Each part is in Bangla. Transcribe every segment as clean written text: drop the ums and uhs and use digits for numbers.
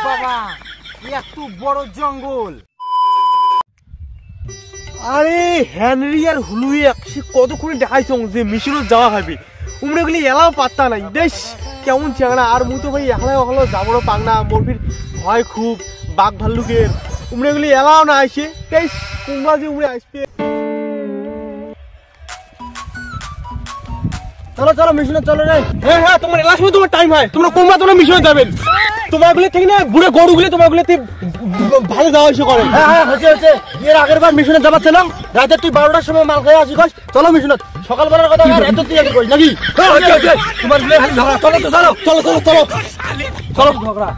বাবা এত বড় জঙ্গল। আরে হেনরি আর হুলুই সে কতক্ষণে দেখাইছ যে মিশনত যাওয়া হবে উমরে গেলে এলাও পাত্তা নাই দেশ কেমন চেংড়া আর মুই তো ভাই এখনো হলো যাবো পাক না মোর ফির ভয় খুব বাঘ ভাল্লুকের উমরে গেলে এলাও না আসে দেশ কুমড়া যে উমরে আসবে। চলো চলো মিশনে চলো রে। হ্যাঁ হ্যাঁ তোমার এলার সময় তোমার টাইম হয় তোমরা কুমড়া তোমরা মিশনে যাবেন তোমার গুলো ঠিক না বুড়ে গরুগুলো তোমার গুলো ভালো যাওয়া এসে করে। হ্যাঁ হ্যাঁ হচ্ছে হচ্ছে এর আগের বার মিশনে যাচ্ছিলাম রাতে তুই 12টার সময় মাল খেয়ে আসি কস চলো মিশনে সকালবেলার কথা আর এত তুই আগে করিস নাকি তোমার গুলো খালি ঝগড়া চলো তো চলো চলো চলো চলো চলো ঝগড়া।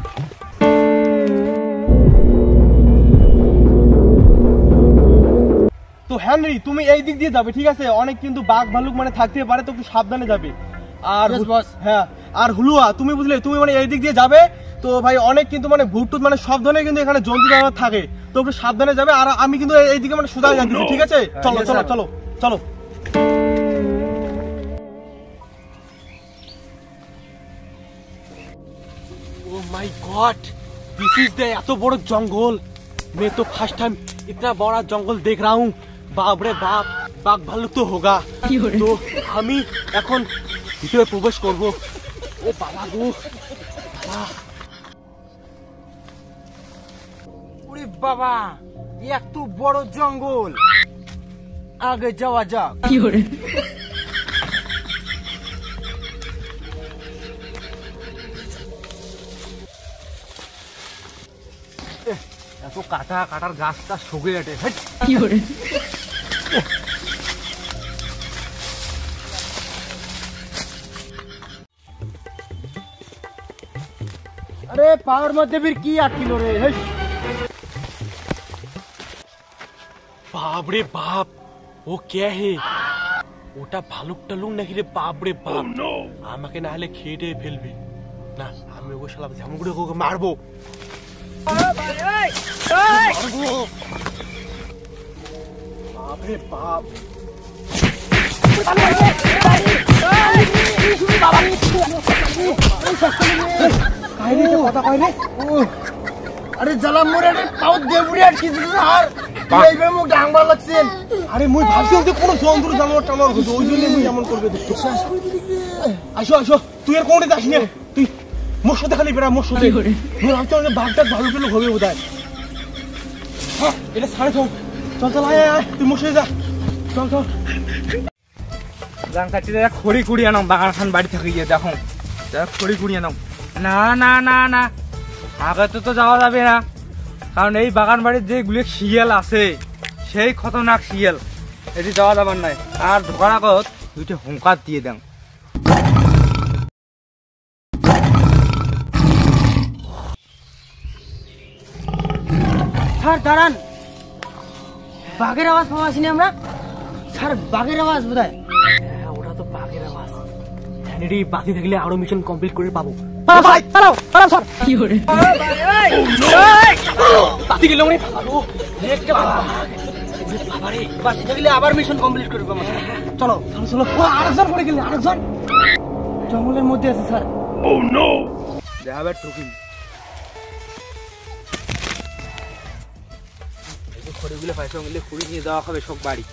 তো হেনরি তুমি এই দিক দিয়ে যাবে ঠিক আছে অনেক কিন্তু বাঘ ভালুক মানে থাকতে পারে তো একটু সাবধানে যাবে। আর হ্যাঁ আর হুলুয়া তুমি বুঝলে তুমি মানে এই দিক দিয়ে যাবে তো ভাই অনেক কিন্তু মানে ভুটটুত মানে সব ধরনের কিন্তু এখানে জন্তু জানোয়ার থাকে তো একটু সাবধানে যাবে আর আমি কিন্তু এই দিকে মানে সুদায় যাচ্ছি ঠিক আছে চলো চলো চলো চলো। ও মাই গড দিস इज द এত বড় জঙ্গল मैं तो फर्स्ट टाइम इतना बड़ा जंगल देख रहा हूँ बाप रे बाप बाघ भालुक तो होगा तो আমি এখন ভিতরে প্রবেশ করব। ও বাবা গো ওরে বাবা এত বড় জঙ্গল আগে যাওয়া যাক। কি করে এত কাটার গাছটা সগে আটে কি করে अरे पावर मध्य फिर की आटकिलो रे बाप रे बाप वो क्या है ওটা ভালুক টালুক নাকি রে বাপ রে বাপ আমাকে না হলে খেটে ফেলবে না আমি ওকে শালা ঝামু করে ওকে মারবো বাপ রে বাপ अरे जला मोरे पाव देवड़ी আর কিছু আর এইবে মুখ ডাংবার লাগছেন। আরে মুই ভাবছিলাম যে কোন জন্তু জানোয়ার টানোয়ার হতো ওই জন্য মুই এমন করবে আসো আসো তুই আর কোনে যাস না তুই মোর সাথে খালি বেড়া মোর সাথে মোর আমি তো বাঘটা ভালো করে হবে বোধহয় হ্যাঁ এটা ছাড়ে চল চল চল আয় আয় তুই মোর সাথে যা চল চল জাংকাটি রে খড়ি কুড়ি আনাম বাগান খান বাড়ি থেকে গিয়ে দেখো দেখ খড়ি কুড়ি আনাম। না না না না আগে তো যাওয়া যাবে না কারণ এই বাগান বাড়ির যেগুলি শিয়াল আছে সেই খতরনাক শিয়াল এটি যাওয়া যাবার নাই আর ঢোকার আগত দুইটা হুঙ্কার দিয়ে দেন। স্যার দাঁড়ান বাঘের আওয়াজ পাওয়া আসিনি আমরা স্যার বাঘের আওয়াজ বোধহয়। হ্যাঁ ওটা তো বাঘের আওয়াজ হেনরি বাকি থাকলে আরো মিশন কমপ্লিট করে পাবো। ভাই দাঁড়াও দাঁড়াও স্যার কি করে বাকি গেল মানে ভালো একটা বাবারে বাকি থাকলে আবার মিশন কমপ্লিট করব আমরা। চলো চলো চলো ও আরেকজন পড়ে গেল আরেকজন জঙ্গলের মধ্যে আছে স্যার। ও নো যাবে টুকি এই খড়িগুলো পাইছো মিলে খড়ি নিয়ে যাওয়া হবে সব বাড়ি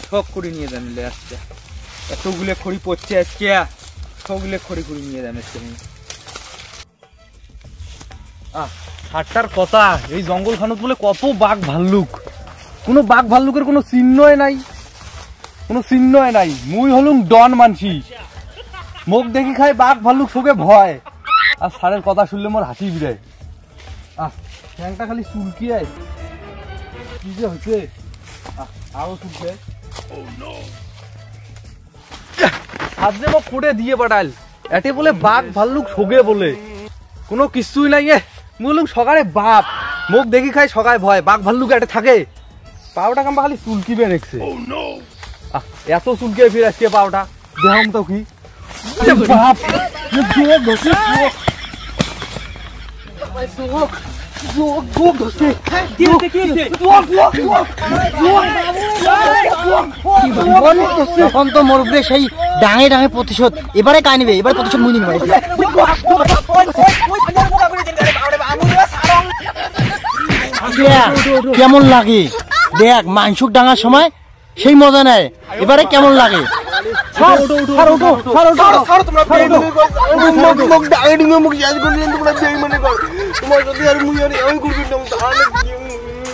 সব খড়ি নিয়ে যান মিলে আজকে এতগুলো খড়ি পড়ছে আজকে সবগুলো খড়ি খড়ি নিয়ে যান আজকে। হাটটার কথা এই জঙ্গল খানত বলে কত বাঘ ভাল্লুক কোনো বাঘ ভাল্লুকের কোনো চিহ্নই নাই কোনো চিহ্নই নাই মুই হলুম ডন মানসি মুখ দেখি খাই বাঘ ভাল্লুক চোখে ভয় আর সারের কথা শুনলে মোর হাসি বিড়ায় ঠ্যাংটা খালি চুলকিয়ায় কি যে হচ্ছে আরো চুলকে হাত যে মোক কোটে দিয়ে পাঠাল এতে বলে বাঘ ভাল্লুক চোখে বলে কোনো কিছুই নাই বললাম সকালে বাপ মুখ দেখি খাই সকালে ভয় বাঘ ভাল্লুক এটা থাকে পাওটা কাম্বা খালি চুলকিবে রেখছে এত চুলকে ফিরে আজকে পাওটা দেখাম তো কি বাপ তখন তো মরবে সেই ডাঙে ডাঙে প্রতিশোধ এবারে কাই নিবে এবার প্রতিশোধ মুই নিবে। কেমন লাগে দেখ, মাংস ডাঙার সময় সেই মজা নেয়, এবারে কেমন লাগে?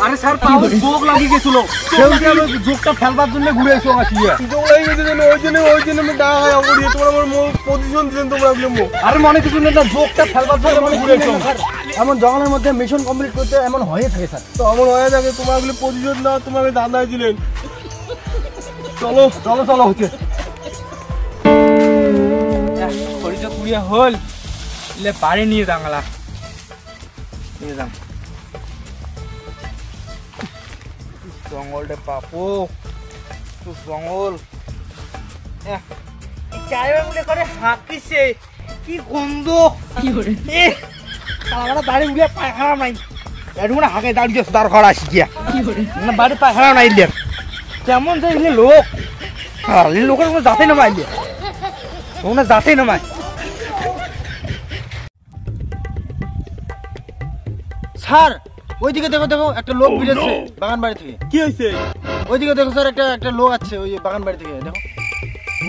আরে স্যার যোগ লাগিয়ে গেছিল, যোগটা ফেলবার জন্য ঘুরে এসো আরে মনে কিছু না, যোগটা ফেলবার জন্য ঘুরে এসো। এমন জঙ্গলের মধ্যে মিশন কমপ্লিট করতে এমন হয়ে থাকে স্যার। তো এমন হয়ে থাকে, তোমার প্রতিশোধ না, তোমাকে দাদা দিলেন। চলো চলো চলো হচ্ছে খড়ি তো কুড়িয়ে হল, বাড়ি নিয়ে দাঙ্গালা নিয়ে যাম। জঙ্গলটা পাপো, জঙ্গল চারিবার করে হাঁকিছে, কি গন্ধ, দাড়ি উড়ে পায়খানা নাই, মানে হাঁকে দাঁড়িয়ে দাঁড় খড়া শিখিয়া বাড়ি পায়খানা নাই লে, কেমন যে লোক, লোকের কোনো যাতে নামাই লে, ওখানে যাতে নামায়। স্যার ওইদিকে দেখো, দেখো একটা লোক বেরোচ্ছে বাগান বাড়ি থেকে। কি হয়েছে? ওইদিকে দেখো স্যার, একটা লোক আছে ওই বাগান বাড়ি থেকে, দেখো।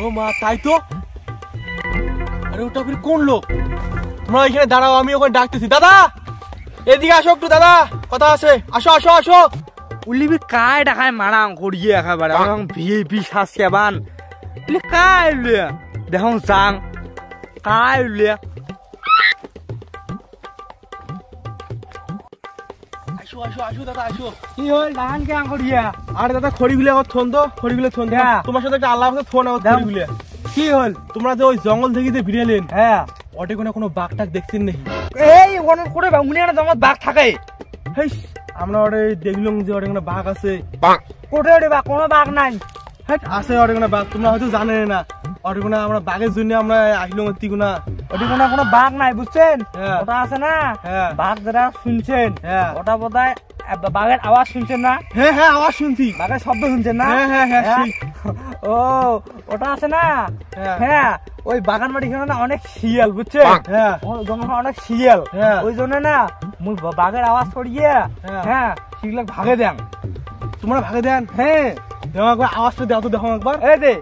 ও মা, তাই তো। আরে ওটা কোন লোক? তোমরা এখানে দাঁড়াও, আমি ওখানে ডাকতেছি। দাদা এদিকে আসো একটু, দাদা কথা আছে, আসো আসো আসো। উলিবি কায় দেখায় মারাং করিয়ে একেবারে আমার ভিআইপি সাজকে বান উলি কায় উলিয়া দেখুন যাং কায় উলিয়া আসো আসো আসো দাদা আসো। কি হল ডান কে করিয়া? আরে দাদা খড়িগুলো আমার থন তো, খড়িগুলো থন। তোমার সাথে একটা আল্লাহ ফোন আমার খড়িগুলো। কি হল? তোমরা যে ওই জঙ্গল থেকে যে ফিরে এলেন, হ্যাঁ ওটে কোনো বাঘ টাক দেখছেন নাকি? এই ওখানে করে উনি একটা জঙ্গল বাঘ থাকে, হেই আমরা ওরে দেখলাম যে ওরে কোনো বাঘ আছে। কোটে ওরে বাঘ? কোনো বাঘ নাই। হ্যাঁ আছে ওরে কোনো বাঘ, তোমরা হয়তো জানেন না। ওরে কোনো আমরা বাঘের জন্য আমরা আসলাম তিগুনা, ওটি কোনো বাঘ নাই বুঝছেন? হ্যাঁ। ওটা আছে না হ্যাঁ। বাঘ যেটা শুনছেন, হ্যাঁ। ওটা বোধহয় বাঘের আওয়াজ শুনছেন না? হ্যাঁ হ্যাঁ আওয়াজ শুনছি, বাঘের শব্দ শুনছেন না? হ্যাঁ হ্যাঁ হ্যাঁ সেই। ও ওটা আছে না? হ্যাঁ। হ্যাঁ ওই বাগান বাড়ি না অনেক শিয়াল বুঝছেন? হ্যাঁ জঙ্গল অনেক শিয়াল, হ্যাঁ। ওই জন্য না মুই বাঘের আওয়াজ করিয়ে হ্যাঁ। হ্যাঁ সেগুলো ভাগে দেন। তোমরা ভাগে দেন? হ্যাঁ দেখো একবার আওয়াজটা দাও তো, দেখো একবার। এই দে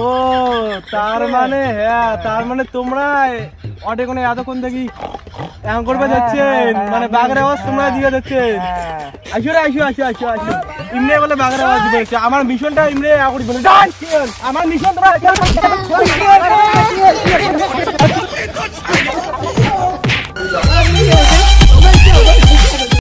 ও তার মানে, হ্যাঁ তার মানে তোমরা অটে কোনো এতক্ষণ দেখি এমন করবে যাচ্ছেন, মানে বাঘের আওয়াজ তোমরা দিয়ে যাচ্ছেন। হ্যাঁ। আসো রে আসো আসো আসো আসো, ইমনে বলে বাঘের আওয়াজ দিবে। আমার মিশনটা ইমনে করি বলে, আমার মিশন তোমরা